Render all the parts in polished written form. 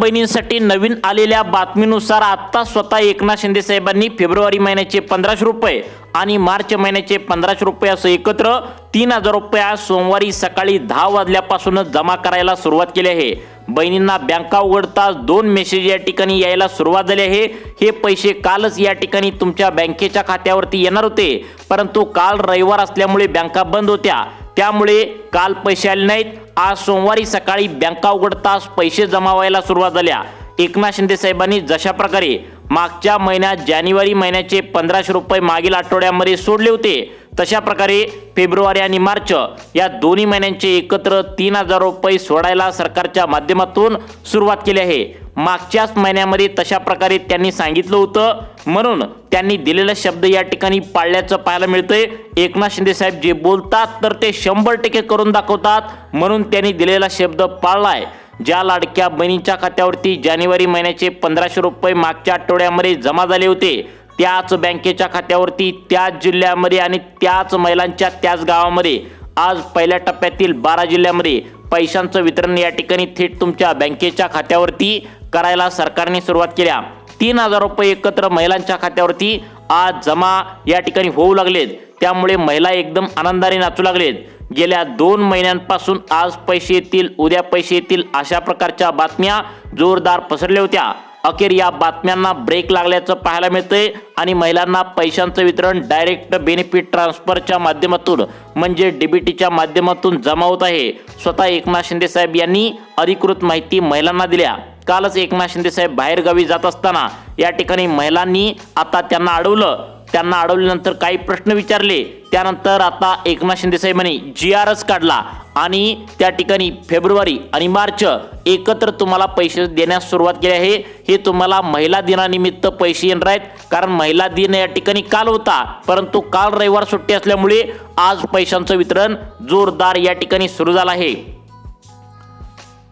बहिणींसाठी नवीन आलेल्या बातमीनुसार आता स्वतः एकनाथ शिंदे साहेबांनी फेब्रुवारी महिन्याचे 1500 रुपये आणि मार्च महिन्याचे 1500 रुपये असं एकत्र 3000 रुपये आज सोमवारी सकाळी 10 वाजल्यापासूनच जमा करायला सुरुवात केली आहे। बहिणींना बँका उघडताच 2 मेसेज या ठिकाणी यायला सुरुवात झाली आहे। हे पैसे कालच या ठिकाणी तुमच्या बँकेच्या खात्यावरती येणार होते, परंतु काल रविवार असल्यामुळे बँका बंद होत्या, त्यामुळे काल पैसे आले नाहीत। आज सोमवारी सकाळी बँका उघडताच पैसे जमा व्हायला सुरुवात झाल्या। एकनाथ शिंदे साहेबांनी जशा प्रकारे मागच्या महिन्यात जानेवारी महिन्याचे 1500 रुपये मागील आठवड्यामध्ये सोडले होते, तशा प्रकारे फेब्रुवारी आणि मार्च या दोन्ही महिन्यांचे एकत्र 3000 रुपये सोडायला सरकारच्या माध्यमातून सुरुवात केली आहे। मागच्याच महिन्यामध्ये तशा प्रकारे त्यांनी सांगितलं होतं, म्हणून त्यांनी दिलेला शब्द या ठिकाणी पाळल्याचं पाहायला मिळतंय। एकनाथ शिंदे साहेब जे बोलतात तर ते 100% करून दाखवतात, म्हणून त्यांनी दिलेला शब्द पाळलाय। ज्या लाडक्या बहिणींच्या खात्यावरती जानेवारी महिन्याचे 1500 रुपये मागच्या आठवड्यामध्ये जमा झाले होते, त्याच बँकेच्या खात्यावरती त्याच जिल्ह्यामध्ये आणि त्याच महिलांच्या त्याच गावामध्ये आज पहिल्या टप्प्यातील 12 जिल्ह्यामध्ये पैशांचं वितरण या ठिकाणी थेट तुमच्या बँकेच्या खात्यावरती करायला सरकारने सुरुवात केल्या। 3000 रुपये एकत्र महिलांच्या खात्यावरती आज जमा या ठिकाणी होऊ लागलेत, त्यामुळे महिला एकदम आनंदाने नाचू लागलेत। गेल्या 2 महिन्यांपासून आज पैसे येतील, उद्या पैसे येतील अशा प्रकारच्या बातम्या जोरदार पसरल्या होत्या। अखेर या बातम्यांना ब्रेक लागल्याचं पाहायला मिळतंय आणि महिलांना पैशांचं वितरण डायरेक्ट बेनिफिट ट्रान्सफरच्या माध्यमातून म्हणजे डीबीटीच्या माध्यमातून जमा होत आहे। स्वतः एकनाथ शिंदे साहेब यांनी अधिकृत माहिती महिलांना दिल्या। कालच एकनाथ शिंदे साहेब बाहेर गावी जात असताना या ठिकाणी महिलांनी आता त्यांना अडवलं। त्यांना अडवल्यानंतर काही प्रश्न विचारले, त्यानंतर आता एकनाथ शिंदे साहेबांनी GRच काढला आणि त्या ठिकाणी फेब्रुवारी आणि मार्च एकत्र तुम्हाला पैसे देण्यास सुरुवात केली आहे। हे तुम्हाला महिला दिनानिमित्त पैसे येणार आहेत, कारण महिला दिन या ठिकाणी काल होता, परंतु काल रविवार सुट्टी असल्यामुळे आज पैशांचं वितरण जोरदार या ठिकाणी सुरू झालं आहे।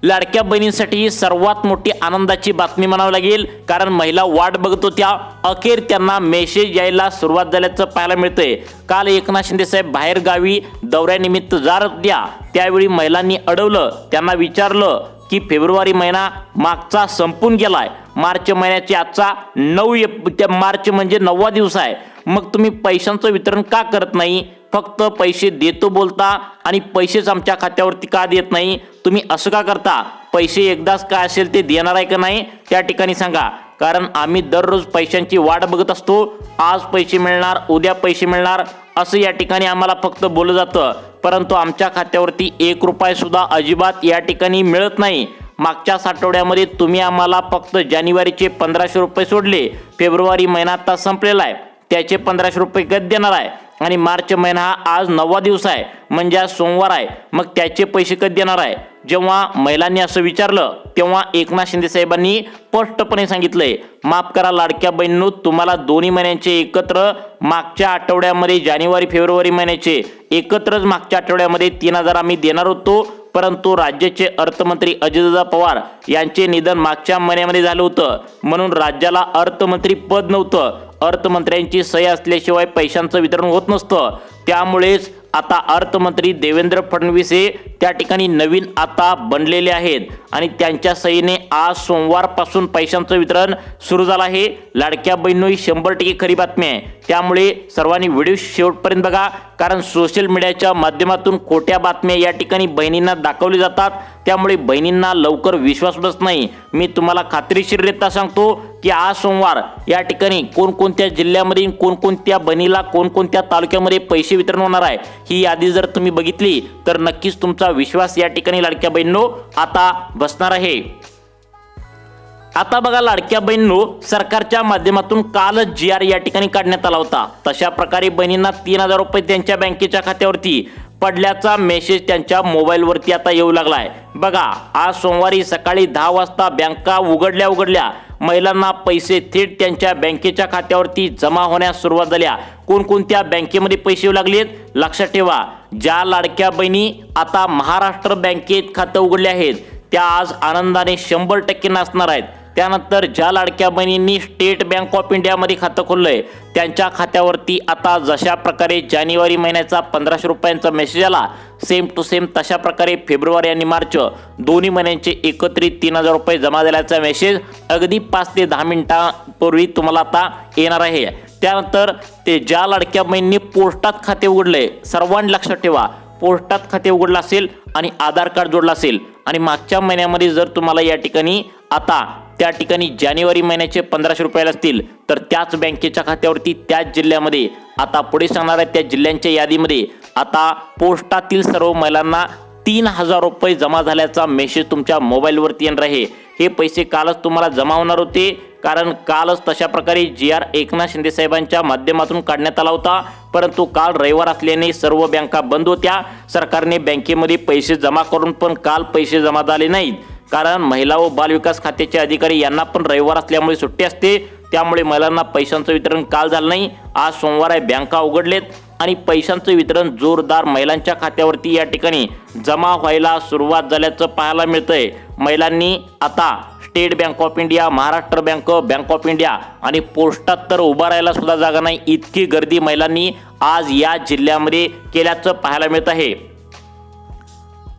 लाडक्या बहिणींसाठी सर्वात मोठी आनंदाची बातमी म्हणावी लागेल, कारण महिला वाट बघत होत्या, अखेर त्यांना मेसेज यायला सुरुवात झाल्याचं पाहायला मिळतंय। काल एकनाथ शिंदे साहेब बाहेर गावी दौऱ्यानिमित्त जात होत्या, त्यावेळी महिलांनी अडवलं, त्यांना विचारलं की फेब्रुवारी महिना मागचा संपून गेलाय, मार्च महिन्याचे आजचा 9 मार्च म्हणजे 9वा दिवस आहे, मग तुम्ही पैशांचं वितरण का करत नाही? फक्त पैसे देतो बोलता आणि पैसेच आमच्या खात्यावरती का देत नाही? तुम्ही असं का करता? पैसे एकदाच काय असेल ते देणार आहे का नाही त्या ठिकाणी सांगा, कारण आम्ही दररोज पैशांची वाट बघत असतो। आज पैसे मिळणार, उद्या पैसे मिळणार असं या ठिकाणी आम्हाला फक्त बोललं जातं, परंतु आमच्या खात्यावरती 1 रुपया सुद्धा अजिबात या ठिकाणी मिळत नाही। मागच्याच आठवड्यामध्ये तुम्ही आम्हाला फक्त जानेवारीचे 1500 रुपये सोडले, फेब्रुवारी महिना आता संपलेला आहे, त्याचे 1500 रुपये कधी देणार आहे? आणि मार्च महिना हा आज 9वा दिवस आहे, म्हणजे आज सोमवार आहे, मग त्याचे पैसे कधी देणार आहे? जेव्हा महिलांनी असं विचारलं, तेव्हा एकनाथ शिंदे साहेबांनी स्पष्टपणे सांगितलंय, माफ करा लाडक्या बहिणींनो, तुम्हाला दोन्ही महिन्यांचे एकत्र मागच्या आठवड्यामध्ये जानेवारी फेब्रुवारी महिन्याचे एकत्रच मागच्या आठवड्यामध्ये 3000 आम्ही देणार होतो, परंतु राज्याचे अर्थमंत्री अजितदादा पवार यांचे निधन मागच्या महिन्यामध्ये झालं होतं, म्हणून राज्याला अर्थमंत्री पद नव्हतं, अर्थमंत्र्यांची सही असल्याशिवाय पैशांचं वितरण होत नसतं, त्यामुळेच आता अर्थमंत्री देवेंद्र फडणवीस हे त्या ठिकाणी नवीन आता बनलेले आहेत आणि त्यांच्या सहीने आज सोमवारपासून पैशांचं वितरण सुरू झालं आहे। लाडक्या बहिणींनो, ही 100% खरी बातमी आहे, त्यामुळे सर्वांनी व्हिडिओ शेवटपर्यंत बघा, कारण सोशल मीडियाच्या माध्यमातून खोट्या बातम्या या ठिकाणी बहिणींना दाखवल्या जातात, त्यामुळे बहिणींना लवकर विश्वास बसत नाही। मी तुम्हाला खात्रीशीररित्या सांगतो की आज सोमवार या ठिकाणी कोणकोणत्या जिल्ह्यामध्ये कोणकोणत्या बहिणीला कोणकोणत्या तालुक्यामध्ये पैसे वितरण होणार आहे, ही यादी जर तुम्ही बघितली तर नक्कीच तुमचा विश्वास या ठिकाणी लाडक्या बहिणींनो आता बसणार आहे। आता बघा लाडक्या बहिणींनो, सरकारच्या माध्यमातून कालच GR या ठिकाणी काढण्यात आला होता, तशा प्रकारे बहिणींना 3000 रुपये त्यांच्या बँकेच्या खात्यावरती पडल्याचा मेसेज त्यांच्या मोबाईलवरती आता येऊ लागलाय। बघा, आज सोमवारी सकाळी 10 वाजता बँका उघडल्या महिलांना पैसे थेट त्यांच्या बँकेच्या खात्यावरती जमा होण्यास सुरुवात झाल्या। कोणकोणत्या बँकेमध्ये पैसे येऊ लागलेत लक्षात ठेवा। ज्या लाडक्या बहिणी आता महाराष्ट्र बँकेत खातं उघडले आहेत त्या आज आनंदाने 100% नाचणार आहेत। त्यानंतर ज्या लाडक्या बहिणींनी स्टेट बँक ऑफ इंडियामध्ये खातं खोललंय त्यांच्या खात्यावरती आता जशा प्रकारे जानेवारी महिन्याचा 1500 रुपयांचा मेसेज आला, सेम टू सेम तशा प्रकारे फेब्रुवारी आणि मार्च दोन्ही महिन्यांचे एकत्रित 3000 रुपये जमा झाल्याचा मेसेज अगदी 5 ते 10 मिनिटांपूर्वी तुम्हाला आता येणार आहे। त्यानंतर ते ज्या लाडक्या बहिणींनी पोस्टात खाते उघडले, सर्वांनी लक्षात ठेवा, पोस्टात खाते उघडलं असेल आणि आधार कार्ड जोडलं असेल आणि मागच्या महिन्यामध्ये जर तुम्हाला या ठिकाणी आता त्या ठिकाणी जानेवारी महिन्याचे 1500 रुपये असतील तर त्याच बँकेच्या खात्यावरती त्याच जिल्ह्यामध्ये आता पुढे सांगणार आहे त्या जिल्ह्यांच्या यादीमध्ये आता पोस्टातील सर्व महिलांना 3000 रुपये जमा झाल्याचा मेसेज तुमच्या मोबाईलवरती येणार आहे। हे पैसे कालच तुम्हाला जमा होणार होते, कारण कालच तशा प्रकारे GR एकनाथ शिंदे साहेबांच्या माध्यमातून काढण्यात आला होता, परंतु काल रविवार असल्याने सर्व बँका बंद होत्या। सरकारने बँकेमध्ये पैसे जमा करून पण काल पैसे जमा झाले नाहीत, कारण महिला व बाल विकास खात्याचे अधिकारी यांना पण रविवार असल्यामुळे सुट्टी असते, त्यामुळे महिलांना पैशांचं वितरण काल झालं नाही। आज सोमवार आहे, बँका उघडलेत आणि पैशांचं वितरण जोरदार महिलांच्या खात्यावरती या ठिकाणी जमा व्हायला सुरुवात झाल्याचं पाहायला मिळतंय। महिलांनी आता state bank of India, Maharashtra bank, bank of India आणि पोस्टात तर उभा राहायला सुद्धा जागा नाही, इतकी गर्दी महिलांनी आज या जिल्ह्यामध्ये केल्याचं पाहायला मिळत आहे।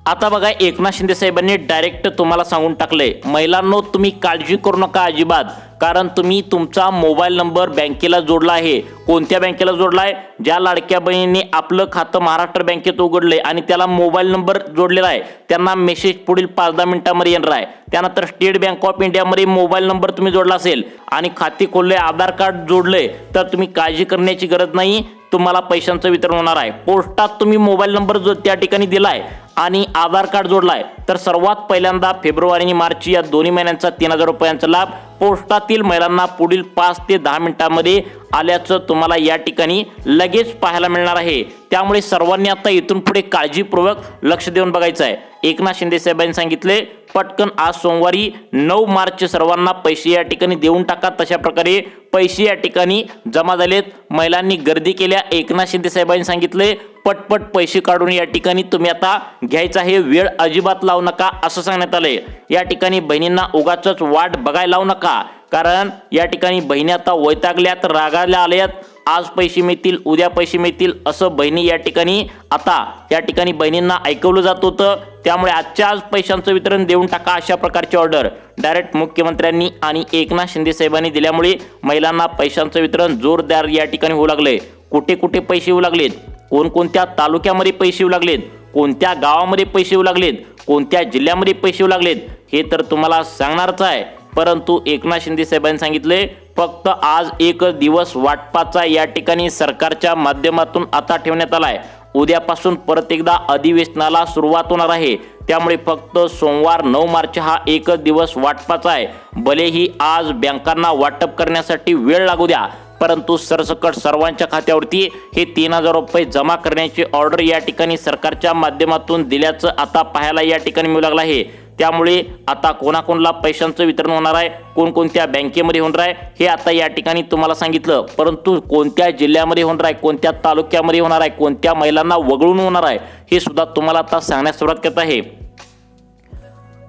आता बघा, एकनाथ शिंदे साहेबांनी डायरेक्ट तुम्हाला सांगून टाकले, महिलांनो तुम्ही काळजी करू नका अजिबात, कारण तुम्ही तुमचा मोबाईल नंबर बँकेला जोडला आहे। कोणत्या बँकेला जोडला आहे? ज्या लाडक्या बहिणींनी आपलं खातं महाराष्ट्र बँकेत उघडले आणि त्याला मोबाईल नंबर जोडलेला आहे त्यांना मेसेज पुढील 5-10 मिनिटांमध्ये येणार आहे। त्यानंतर स्टेट बँक ऑफ इंडियामध्ये मोबाईल नंबर तुम्ही जोडला असेल आणि खाते खोलले, आधार कार्ड जोडले, तर तुम्ही काळजी करण्याची गरज नाही, तुम्हाला पैशांचं वितरण होणार आहे। पोस्टात तुम्ही मोबाईल नंबर जो त्या ठिकाणी दिलाय आणि आधार कार्ड जोडलाय तर सर्वात पहिल्यांदा फेब्रुवारी आणि मार्च या दोन्ही महिन्यांचा 3000 रुपयांचा लाभ पोस्टातील महिलांना पुढील 5 ते 10 मिनिटांमध्ये आल्याचं तुम्हाला या ठिकाणी लगेच पाहायला मिळणार आहे। त्यामुळे सर्वांनी आता इथून पुढे काळजीपूर्वक लक्ष देऊन बघायचं आहे। एकनाथ शिंदे साहेबांनी सांगितले, पटकन आज सोमवारी 9 मार्च सर्वांना पैसे या ठिकाणी देऊन टाका। तशा प्रकारे पैसे या ठिकाणी जमा झालेत, महिलांनी गर्दी केल्या। एकनाथ शिंदे साहेबांनी सांगितले, पटपट पैसे काढून या ठिकाणी तुम्ही आता घ्यायचा आहे, वेळ अजिबात लावू नका असं सांगण्यात आलंय। या ठिकाणी बहिणींना उगाचच वाट बघायला लावू नका, कारण या ठिकाणी बहिणी आता वैतागल्यात, रागाला आल्यात, आज पैसे मिळतील, उद्या पैसे मिळतील असं बहिणी या ठिकाणी आता या ठिकाणी बहिणींना ऐकवलं जात होतं। त्यामुळे आजच्या आज पैशांचं वितरण देऊन टाका अशा प्रकारची ऑर्डर डायरेक्ट मुख्यमंत्र्यांनी आणि एकनाथ शिंदे साहेबांनी दिल्यामुळे महिलांना पैशांचं वितरण जोरदार या ठिकाणी होऊ लागले। कुठे कुठे पैसे येऊ लागलेत, कोणकोणत्या तालुक्यामध्ये पैसे येऊ लागलेत, कोणत्या गावामध्ये पैसे येऊ लागलेत, कोणत्या जिल्ह्यामध्ये पैसे येऊ लागलेत हे तर तुम्हाला सांगणारच आहे। परंतु एकनाथ शिंदे साहेबांनी सांगितले, फक्त आज एक दिवस वाटपाचा या ठिकाणी सरकारच्या माध्यमातून आता ठेवण्यात आलाय। उद्यापासून परत एकदा अधिवेशनाला सुरुवात होणार आहे, त्यामुळे फक्त सोमवार 9 मार्च हा एक दिवस वाटपाचा आहे। भलेही आज बँकांना वाटप करण्यासाठी वेळ लागू द्या, परंतु सरसकट सर्वांच्या खात्यावरती हे 3000 रुपये जमा करण्याची ऑर्डर या ठिकाणी सरकारच्या माध्यमातून दिल्याचं आता पाहायला या ठिकाणी मिळू लागलं आहे। त्यामुळे आता कोणाकोणाला पैशांचं वितरण होणार आहे, कोणकोणत्या बँकेमध्ये होणार आहे हे आता या ठिकाणी तुम्हाला सांगितलं, परंतु कोणत्या जिल्ह्यामध्ये होणार आहे, कोणत्या तालुक्यामध्ये होणार आहे, कोणत्या महिलांना वगळून होणार आहे हे सुद्धा तुम्हाला आता सांगण्यास सुरुवात करत आहे।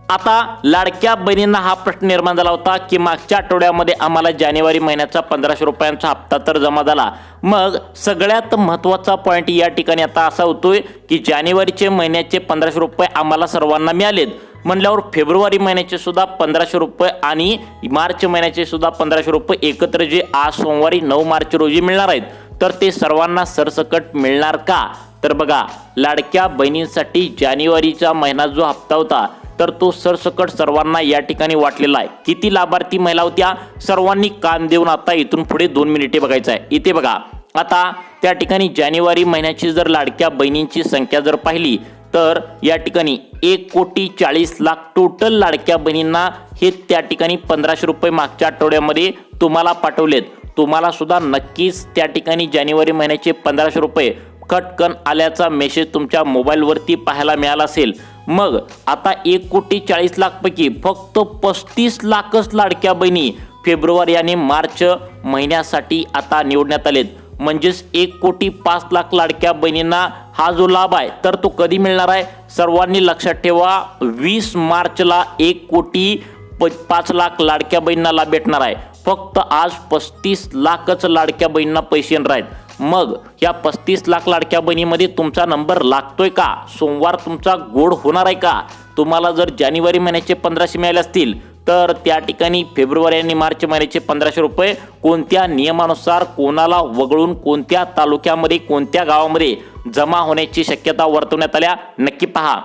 आता लाडक्या बहिणींना हा प्रश्न निर्माण झाला होता की मागच्या आठवड्यामध्ये आम्हाला जानेवारी महिन्याचा 1500 रुपयांचा हप्ता तर जमा झाला, मग सगळ्यात महत्त्वाचा पॉईंट या ठिकाणी आता असा होतोय की जानेवारीचे महिन्याचे 1500 रुपये आम्हाला सर्वांना मिळालेत, म्हणल्यावर फेब्रुवारी महिन्याचे सुद्धा 1500 रुपये आणि मार्च महिन्याचे सुद्धा 1500 रुपये एकत्र जे आज सोमवारी 9 मार्च रोजी मिळणार आहेत, तर ते सर्वांना सरसकट मिळणार का? तर बघा, लाडक्या बहिणींसाठी जानेवारीचा महिना जो हप्ता होता तर तो सरसकट सर्वांना या ठिकाणी वाटलेला आहे। किती लाभार्थी महिला होत्या सर्वांनी कान देऊन आता इथून पुढे 2 मिनिटे बघायचं आहे। इथे बघा, आता त्या ठिकाणी जानेवारी महिन्याची जर लाडक्या बहिणींची संख्या जर पाहिली तर या ठिकाणी 1,40,00,000 टोटल लाडक्या बहिणींना हे त्या ठिकाणी 1500 रुपये मागच्या आठवड्यामध्ये तुम्हाला पाठवलेत। तुम्हाला सुद्धा नक्कीच त्या ठिकाणी जानेवारी महिन्याचे 1500 रुपये खटकन आल्याचा मेसेज तुमच्या मोबाईलवरती पाहायला मिळाला असेल। मग आता 1,40,00,000 पैकी फक्त 35 लाखच लाडक्या बहिणी फेब्रुवारी आणि मार्च महिन्यासाठी आता निवडण्यात आलेत, म्हणजेच 1,05,00,000 लाडक्या बहिणींना हा जो लाभ आहे तर तो कधी मिळणार आहे? सर्वांनी लक्षात ठेवा, 20 मार्चला 1,05,00,000 5 लाख लाडक्या बहिणींना लाभ भेटणार आहे। फक्त आज 35 लाखच लाडक्या बहिणींना पैसे येणार आहेत। मग या 35 लाख लाडक्या बहिणीमध्ये तुमचा नंबर लागतोय का? सोमवार तुमचा गोड होणार आहे का? तुम्हाला जर जानेवारी महिन्याचे 1500 मिळाले असतील तर त्या ठिकाणी फेब्रुवारी आणि मार्च महिन्याचे 1500 रुपये कोणत्या नियमानुसार कोणाला वगळून कोणत्या तालुक्यामध्ये कोणत्या गावामध्ये जमा होण्याची शक्यता वर्तवण्यात आल्या नक्की पहा।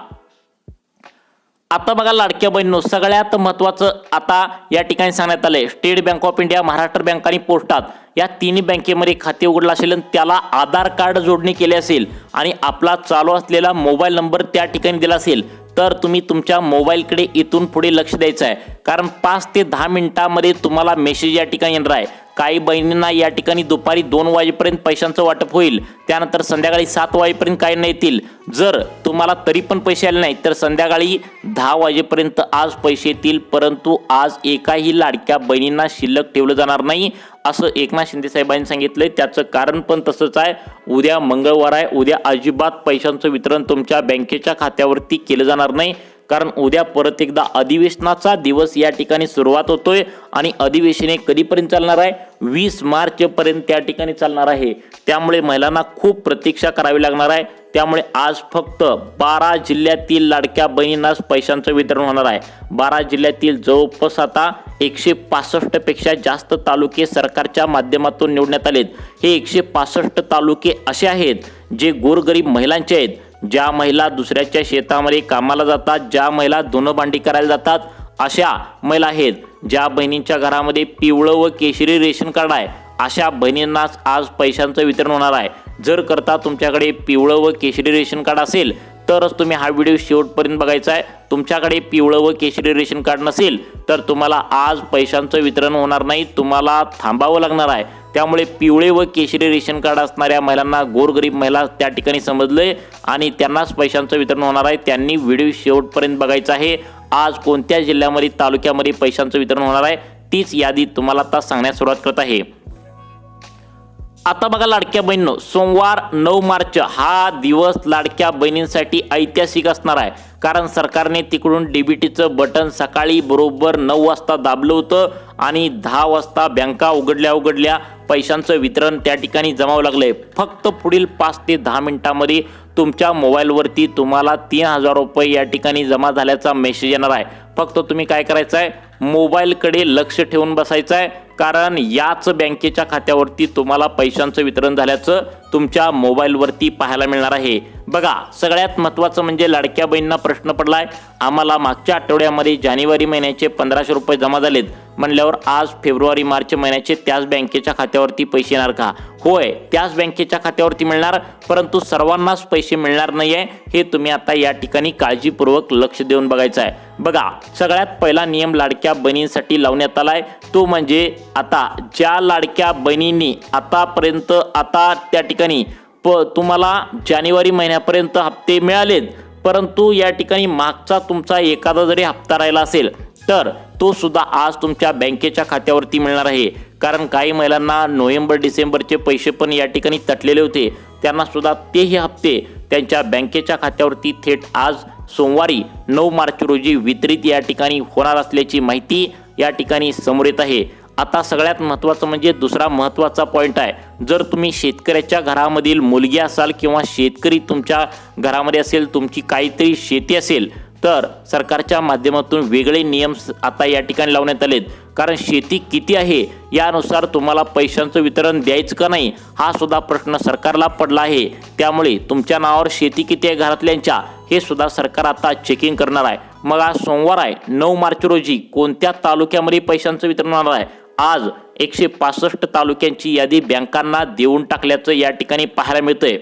आता बघा लाडक्या बहिणींनो, सगळ्यात महत्त्वाचं आता या ठिकाणी सांगण्यात आले, state bank of India, Maharashtra bank आणि पोस्टात या तिन्ही बँकेमध्ये खाते उघडलं असेल आणि त्याला आधार कार्ड जोडणी केली असेल आणि आपला चालू असलेला मोबाईल नंबर त्या ठिकाणी दिला असेल तर तुम्ही तुमच्या मोबाईलकडे इथून पुढे लक्ष द्यायचं आहे, कारण 5 ते 10 मिनिटांमध्ये तुम्हाला मेसेज या ठिकाणी येणार आहे। काही बहिणींना या ठिकाणी दुपारी 2 वाजेपर्यंत पैशांचं वाटप होईल, त्यानंतर संध्याकाळी 7 वाजेपर्यंत काही नाही येतील। जर तुम्हाला तरी पण पैसे आले नाही तर संध्याकाळी 10 वाजेपर्यंत आज पैसे येतील, परंतु आज एकाही लाडक्या बहिणींना शिल्लक ठेवलं जाणार नाही असं एकनाथ शिंदे साहेबांनी सांगितलंय। त्याचं कारण पण तसंच आहे, उद्या मंगळवार आहे, उद्या अजिबात पैशांचं वितरण तुमच्या बँकेच्या खात्यावरती केलं जाणार नाही, कारण उद्या परत एकदा अधिवेशनाचा दिवस या ठिकाणी सुरुवात होतोय आणि अधिवेशने कधीपर्यंत चालणार आहे? 20 मार्च पर्यंत त्या ठिकाणी चालणार आहे। त्यामुळे महिलांना खूप प्रतीक्षा करावी लागणार आहे। त्यामुळे आज फक्त 12 जिल्ह्यातील लाडक्या बहिणींनाच पैशांचं वितरण होणार आहे। 12 जिल्ह्यातील जवळपास आता 165 पेक्षा जास्त तालुके सरकारच्या माध्यमातून निवडण्यात आलेत। हे 165 तालुके असे आहेत जे गोरगरीब महिलांचे आहेत, ज्या महिला दुसऱ्याच्या शेतामध्ये कामाला जातात, ज्या महिला धुणं भांडी करायला जातात, अशा महिला आहेत। ज्या बहिणींच्या घरामध्ये पिवळं व केशरी रेशन कार्ड आहे अशा बहिणींनाच आज पैशांचं वितरण होणार आहे। जर करता तुमच्याकडे पिवळं व केशरी रेशन कार्ड असेल तरच तुम्ही हा व्हिडिओ शेवटपर्यंत बघायचा आहे। तुमच्याकडे पिवळं व केशरी रेशन कार्ड नसेल तर तुम्हाला आज पैशांचं वितरण होणार नाही, तुम्हाला थांबावं लागणार आहे। त्यामुळे पिवळे व केशरी रेशन कार्ड असणाऱ्या महिलांना, गोरगरीब महिला त्या ठिकाणी समजले आणि त्यांनाच पैशांचं वितरण होणार आहे, त्यांनी व्हिडिओ शेवटपर्यंत बघायचा आहे। आज कोणत्या जिल्ह्यामध्ये, तालुक्यामध्ये पैशांचं वितरण होणार आहे तीच यादी तुम्हाला आता सांगण्यास सुरुवात करत आहे। आता बघा लाडक्या बहिणींनो, सोमवार 9 मार्च हा दिवस लाडक्या बहिणींसाठी ऐतिहासिक असणार आहे, कारण सरकारने तिकडून डीबीटीचं बटन सकाळी बरोबर 9 वाजता दाबलं होतं आणि 10 वाजता बँका उघडल्या पैशांचं वितरण त्या ठिकाणी जमावं लागलंय। फक्त पुढील 5 ते 10 मिनिटांमध्ये तुमच्या मोबाईलवरती तुम्हाला 3000 रुपये या ठिकाणी जमा झाल्याचा मेसेज येणार आहे। फक्त तुम्ही काय करायचं आहे, मोबाईलकडे लक्ष ठेवून बसायचं आहे, कारण याच बँकेच्या खात्यावरती तुम्हाला पैशांचं वितरण झाल्याचं तुमच्या मोबाईलवरती पाहायला मिळणार आहे। बघा, सगळ्यात महत्त्वाचं म्हणजे लाडक्या बहिणींना प्रश्न पडलाय, आम्हाला मागच्या आठवड्यामध्ये जानेवारी महिन्याचे 1500 रुपये जमा झालेत म्हणल्यावर आज फेब्रुवारी मार्च महिन्याचे त्याच बँकेच्या खात्यावरती पैसे येणार का? होय, त्याच बँकेच्या खात्यावरती मिळणार, परंतु सर्वांनाच पैसे मिळणार नाहीये, हे तुम्ही आता या ठिकाणी काळजीपूर्वक लक्ष देऊन बघायचं आहे। बघा, सगळ्यात पहिला नियम लाडक्या बहिणींसाठी लावण्यात आलाय, तो म्हणजे आता ज्या लाडक्या बहिणींनी आतापर्यंत त्या ठिकाणी तुम्हाला जानेवारी महिन्यापर्यंत हप्ते मिळालेत, परंतु या ठिकाणी मागचा तुमचा एखादा जरी हप्ता राहिला असेल तर तो सुद्धा आज तुमच्या बँकेच्या खात्यावरती मिळणार आहे। कारण काही महिलांना नोव्हेंबर डिसेंबरचे पैसे पण या ठिकाणी तटलेले होते, त्यांना सुद्धा तेही हप्ते त्यांच्या बँकेच्या खात्यावरती थेट आज सोमवारी 9 मार्च रोजी वितरित या ठिकाणी होणार असल्याची माहिती या ठिकाणी समोर येत आहे। आता सगळ्यात महत्त्वाचं म्हणजे दुसरा महत्त्वाचा पॉईंट आहे, जर तुम्ही शेतकऱ्याच्या घरामधील मुलगी असाल किंवा शेतकरी तुमच्या घरामध्ये असेल, तुमची काहीतरी शेती असेल, तर सरकारच्या माध्यमातून वेगळे नियम आता या ठिकाणी लावण्यात आलेत, कारण शेती किती आहे यानुसार तुम्हाला पैशांचं वितरण द्यायचं का नाही हा सुद्धा प्रश्न सरकारला पडला आहे। त्यामुळे तुमच्या नावावर शेती किती आहे घरातल्यांच्या हे सुद्धा सरकार आता चेकिंग करणार आहे। मग आज सोमवार आहे 9 मार्च रोजी कोणत्या तालुक्यामध्ये पैशांचं वितरण होणार आहे? आज 165 तालुक्यांची यादी बँकांना देऊन टाकल्याचं या ठिकाणी पाहायला मिळतंय।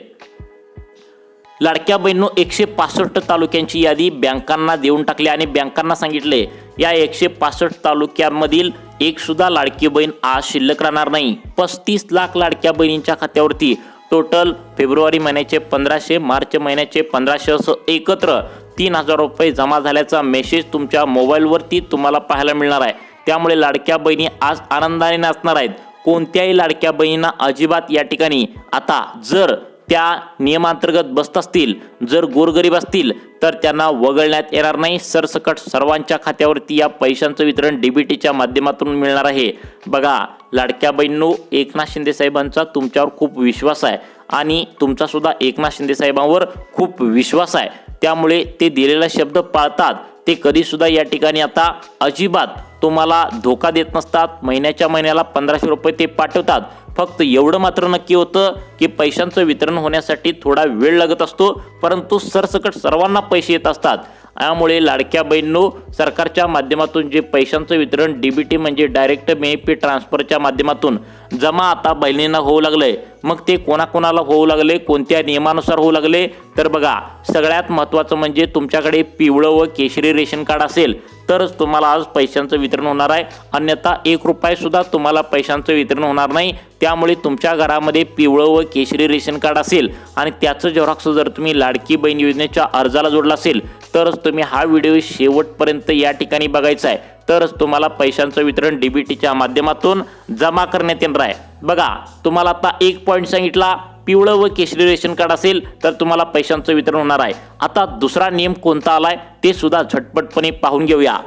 लाडक्या बहिणींनो, 165 तालुक्यांची यादी बँकांना देऊन टाकली आणि बँकांना सांगितले या 165 तालुक्यांमधील एक सुद्धा लाडकी बहीण आज शिल्लक राहणार नाही। 35 लाख लाडक्या बहिणींच्या खात्यावरती टोटल फेब्रुवारी महिन्याचे 1500, मार्च महिन्याचे 1500 असं एकत्र 3000 रुपये जमा झाल्याचा मेसेज तुमच्या मोबाईलवरती तुम्हाला पाहायला मिळणार आहे। त्यामुळे लाडक्या बहिणी आज आनंदाने नाचणार आहेत। कोणत्याही लाडक्या बहिणींना अजिबात या ठिकाणी आता जर त्या नियमांतर्गत बसत असतील, जर गोरगरीब असतील तर त्यांना वगळण्यात येणार नाही. सरसकट सर्वांच्या खात्यावरती या पैशांचं वितरण डीबीटीच्या माध्यमातून मिळणार आहे. बघा लाडक्या बहिणींनो, एकनाथ शिंदे साहेबांचा तुमच्यावर खूप विश्वास आहे आणि तुमचा सुद्धा एकनाथ शिंदे साहेबांवर खूप विश्वास आहे. त्यामुळे ते दिलेला शब्द पाळतात. ते कधी सुद्धा या ठिकाणी आता अजिबात तुम्हाला धोका देत नसतात. महिन्याच्या महिन्याला 1500 रुपये ते पाठवतात. फक्त एवढं मात्र नक्की होतं की पैशांचं वितरण होण्यासाठी थोडा वेळ लागत असतो, परंतु सरसकट सर्वांना पैसे येत असतात. त्यामुळे लाडक्या बहिणींनो, सरकारच्या माध्यमातून जे पैशांचं वितरण डीबीटी म्हणजे डायरेक्ट बेनिफिट ट्रान्सफरच्या माध्यमातून जमा आता बहिणींना होऊ लागलंय. मग ते कोणाकोणाला होऊ लागले, कोणत्या नियमानुसार होऊ लागले, तर बघा सगळ्यात महत्त्वाचं म्हणजे तुमच्याकडे पिवळं व केशरी रेशन कार्ड असेल तरच तुम्हाला आज पैशांचं वितरण होणार आहे. अन्यथा 1 रुपया सुद्धा तुम्हाला पैशांचं वितरण होणार नाही. त्यामुळे तुमच्या घरामध्ये पिवळं व केशरी रेशन कार्ड असेल आणि त्याचं झेरॉक्स जर तुम्ही लाडकी बहीण योजनेच्या अर्जाला जोडला असेल तरच तुम्ही हा व्हिडिओ शेवटपर्यंत या ठिकाणी बघायचा आहे. तरच तुम्हाला पैशांचं वितरण डीबीटीच्या माध्यमातून जमा करण्यात येणार आहे. बघा तुम्हाला आता एक पॉईंट सांगितला, पिवळं व केशरी रेशन कार्ड असेल तर तुम्हाला पैशांचं वितरण होणार आहे. आता दुसरा नियम कोणता आलाय ते सुद्धा झटपटपणे पाहून घेऊया.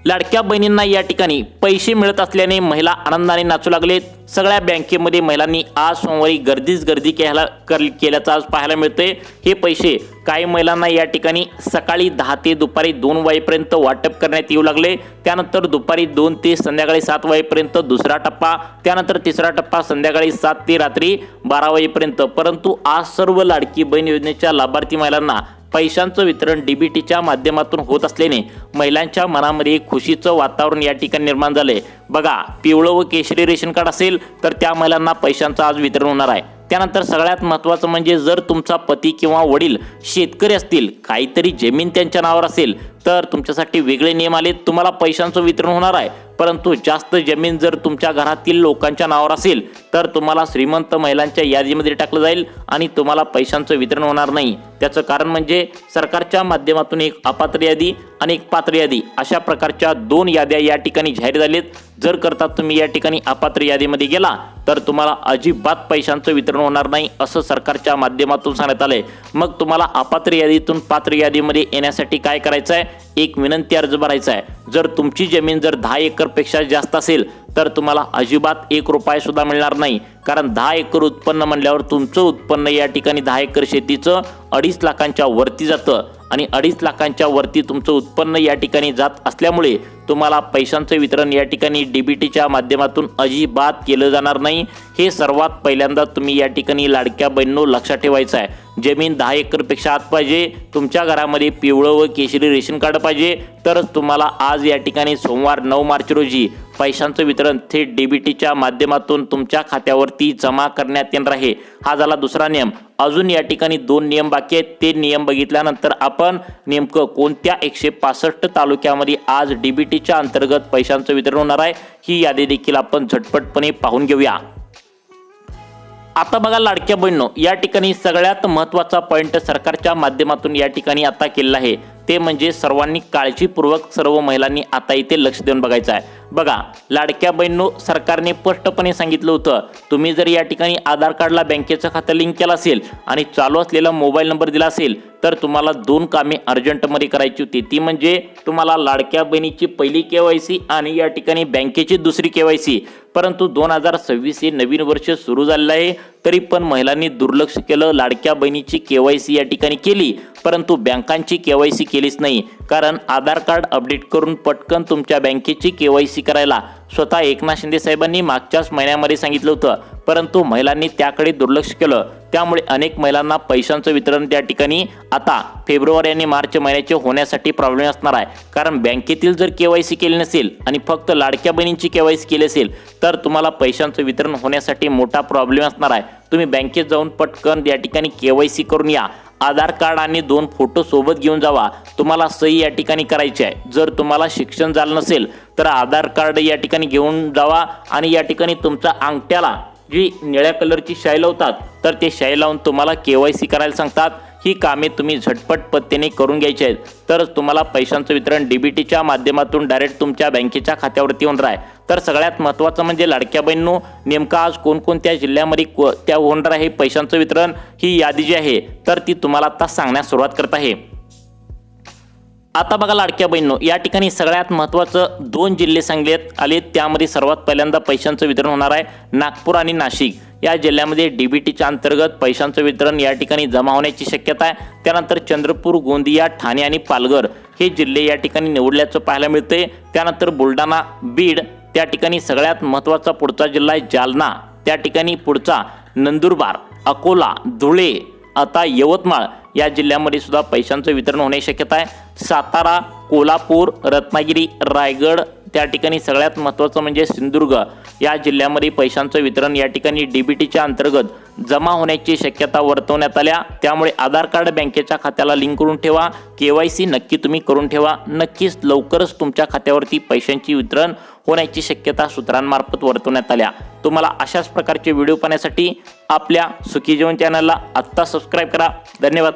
लाडक्या बहिणींना या ठिकाणी पैसे मिळत असल्याने महिला आनंदाने नाचू लागलेत. सगळ्या बँकेमध्ये महिलांनी आज सोमवारी गर्दीच गर्दी केल्याचं आज पाहायला मिळतंय. हे पैसे काही महिलांना या ठिकाणी सकाळी 10 ते दुपारी 2 वाजेपर्यंत वाटप करण्यात येऊ लागले. त्यानंतर दुपारी 2 ते संध्याकाळी 7 वाजेपर्यंत दुसरा टप्पा, त्यानंतर तिसरा टप्पा संध्याकाळी 7 ते रात्री 12 वाजेपर्यंत. परंतु आज सर्व लाडकी बहीण योजनेच्या लाभार्थी महिलांना पैशांचं वितरण डीबीटीच्या माध्यमातून होत असल्याने महिलांच्या मनामध्ये खुशीचं वातावरण या ठिकाणी निर्माण झालंय. बघा पिवळं व केशरी रेशन कार्ड असेल तर त्या महिलांना पैशांचं आज वितरण होणार आहे. त्यानंतर सगळ्यात महत्त्वाचं म्हणजे जर तुमचा पती किंवा वडील शेतकरी असतील, काहीतरी जमीन त्यांच्या नावावर असेल तर तुमच्यासाठी वेगळे नियम आले, तुम्हाला पैशांचं वितरण होणार आहे. परंतु जास्त जमीन जर तुमच्या घरातील लोकांच्या नावावर असेल तर तुम्हाला श्रीमंत महिलांच्या यादीमध्ये टाकलं जाईल आणि तुम्हाला पैशांचं वितरण होणार नाही. त्याचं कारण म्हणजे सरकारच्या माध्यमातून एक अपात्र यादी आणि एक पात्र यादी अशा प्रकारच्या 2 याद्या या ठिकाणी जाहीर झालेत. जर करता तुम्ही या ठिकाणी अपात्र यादीमध्ये गेला तर तुम्हाला अजिबात पैशांचं वितरण होणार नाही असं सरकारच्या माध्यमातून सांगण्यात आलंय. मग तुम्हाला अपात्र यादीतून पात्र यादीमध्ये येण्यासाठी काय करायचं आहे, एक विनंती अर्ज भरायचा आहे. जर तुमची जमीन जर 10 एकरपेक्षा जास्त असेल तर तुम्हाला अजिबात 1 रुपया सुद्धा मिळणार नाही. कारण 10 एकर उत्पन्न म्हणल्यावर तुमचं उत्पन्न या ठिकाणी 10 एकर शेतीचं 2.5 लाखांच्या वरती जातं आणि 2.5 लाखांच्या वरती तुमचं उत्पन्न या ठिकाणी जात असल्यामुळे तुम्हाला पैशांचं वितरण या ठिकाणी डीबीटीच्या माध्यमातून अजिबात केलं जाणार नाही. हे सर्वात पहिल्यांदा तुम्ही या ठिकाणी लाडक्या बहिणींनो लक्षात ठेवायचं आहे. जमीन 10 एकरपेक्षा आत पाहिजे, तुमच्या घरामध्ये पिवळं व केशरी रेशन कार्ड पाहिजे, तरच तुम्हाला आज या ठिकाणी सोमवार 9 मार्च रोजी पैशांचं वितरण थेट डीबीटीच्या माध्यमातून तुमच्या खात्यावरती जमा करण्यात येणार आहे. हा झाला दुसरा नियम. अजून या ठिकाणी 2 नियम बाकी आहेत. ते नियम बघितल्यानंतर आपण नेमकं कोणत्या 165 तालुक्यामध्ये आज डीबीटीच्या अंतर्गत पैशांचं वितरण होणार आहे ही यादी देखील आपण झटपटपणे पाहून घेऊया. आता बघा लाडक्या बहिणींनो, या ठिकाणी सगळ्यात महत्त्वाचा पॉईंट सरकारच्या माध्यमातून या ठिकाणी आता केलेला आहे ते म्हणजे सर्वांनी काळजीपूर्वक सर्व महिलांनी आता इथे लक्ष देऊन बघायचं आहे. बघा लाडक्या बहिणींनो, सरकारने स्पष्टपणे सांगितलं होतं तुम्ही जर या ठिकाणी आधार कार्डला बँकेचं खातं लिंक केलं असेल आणि चालू असलेला मोबाईल नंबर दिला असेल तर तुम्हाला 2 कामे अर्जंटमध्ये करायची होती. ती म्हणजे तुम्हाला लाडक्या बहिणीची पहिली KYC आणि या ठिकाणी बँकेची दुसरी KYC. परंतु 2026 हे नवीन वर्ष सुरू झालेलं आहे तरी पण महिलांनी दुर्लक्ष केलं. लाडक्या बहिणीची KYC या ठिकाणी केली परंतु बँकांची KYC केलीच नाही. कारण आधार कार्ड अपडेट करून पटकन तुमच्या बँकेची KYC करायला स्वतः एकनाथ शिंदे साहेबांनी मागच्याच महिन्यामध्ये सांगितलं होतं, परंतु महिलांनी त्याकडे दुर्लक्ष केलं. त्यामुळे अनेक महिलांना पैशांचं वितरण त्या ठिकाणी आता फेब्रुवारी आणि मार्च महिन्याचे होण्यासाठी प्रॉब्लेम असणार आहे. कारण बँकेतील जर KYC केली नसेल आणि फक्त लाडक्या बहिणींची KYC केली असेल तर तुम्हाला पैशांचं वितरण होण्यासाठी मोठा प्रॉब्लेम असणार आहे. तुम्ही बँकेत जाऊन पटकन या ठिकाणी KYC करून या. आधार कार्ड आणि 2 फोटो सोबत घेऊन जावा. तुम्हाला सही या ठिकाणी करायची आहे. जर तुम्हाला शिक्षण झालं नसेल तर आधार कार्ड या ठिकाणी घेऊन जावा आणि या ठिकाणी तुमच्या अंगठ्याला जी निळ्या कलरची शाई लावतात तर ते शाई लावून तुम्हाला KYC करायला सांगतात. ही कामे तुम्ही झटपट पद्धतीने करून घ्यायची आहेत, तरच तुम्हाला पैशांचं वितरण डीबीटीच्या माध्यमातून डायरेक्ट तुमच्या बँकेच्या खात्यावरती होणार आहे। तर सगळ्यात महत्त्वाचं म्हणजे लाडक्या बहिणींनो, नेमकं आज कोणकोणत्या जिल्ह्यामध्ये त्या होणार आहे पैशांचं वितरण, ही यादी जी आहे तर ती तुम्हाला आता सांगण्यास सुरुवात करत आहे। आता बघा लाडक्या बहिणींनो, या ठिकाणी सगळ्यात महत्त्वाचं 2 जिल्हे सांगण्यात आले। त्यामध्ये सर्वात पहिल्यांदा पैशांचं वितरण होणार आहे नागपूर आणि नाशिक या जिल्ह्यामध्ये डीबीटीच्या अंतर्गत पैशांचं वितरण या ठिकाणी जमा होण्याची शक्यता आहे। त्यानंतर चंद्रपूर, गोंदिया, ठाणे आणि पालघर हे जिल्हे या ठिकाणी निवडल्याचं पाहायला मिळते। त्यानंतर बुलढाणा, बीड त्या ठिकाणी सगळ्यात महत्त्वाचा पुढचा जिल्हा आहे जालना, त्या ठिकाणी पुढचा नंदुरबार, अकोला, धुळे, आता यवतमाळ या जिल्ह्यामध्ये सुद्धा पैशांचं वितरण होण्याची शक्यता आहे। सातारा, कोल्हापूर, रत्नागिरी, रायगड त्या ठिकाणी सगळ्यात महत्त्वाचं म्हणजे सिंधुदुर्ग या जिल्ह्यामध्ये पैशांचं वितरण या ठिकाणी डीबीटीच्या अंतर्गत जमा होण्याची शक्यता वर्तवण्यात आल्या। त्यामुळे आधार कार्ड बँकेच्या खात्याला लिंक करून ठेवा, KYC नक्की तुम्ही करून ठेवा। नक्कीच लवकरच तुमच्या खात्यावरती पैशांची वितरण होण्याची शक्यता सूत्रांमार्फत वर्तवण्यात आल्या। तुम्हाला अशाच प्रकारचे व्हिडिओ पाहण्यासाठी आपल्या सुखी जीवन चॅनलला आत्ता सबस्क्राईब करा। धन्यवाद।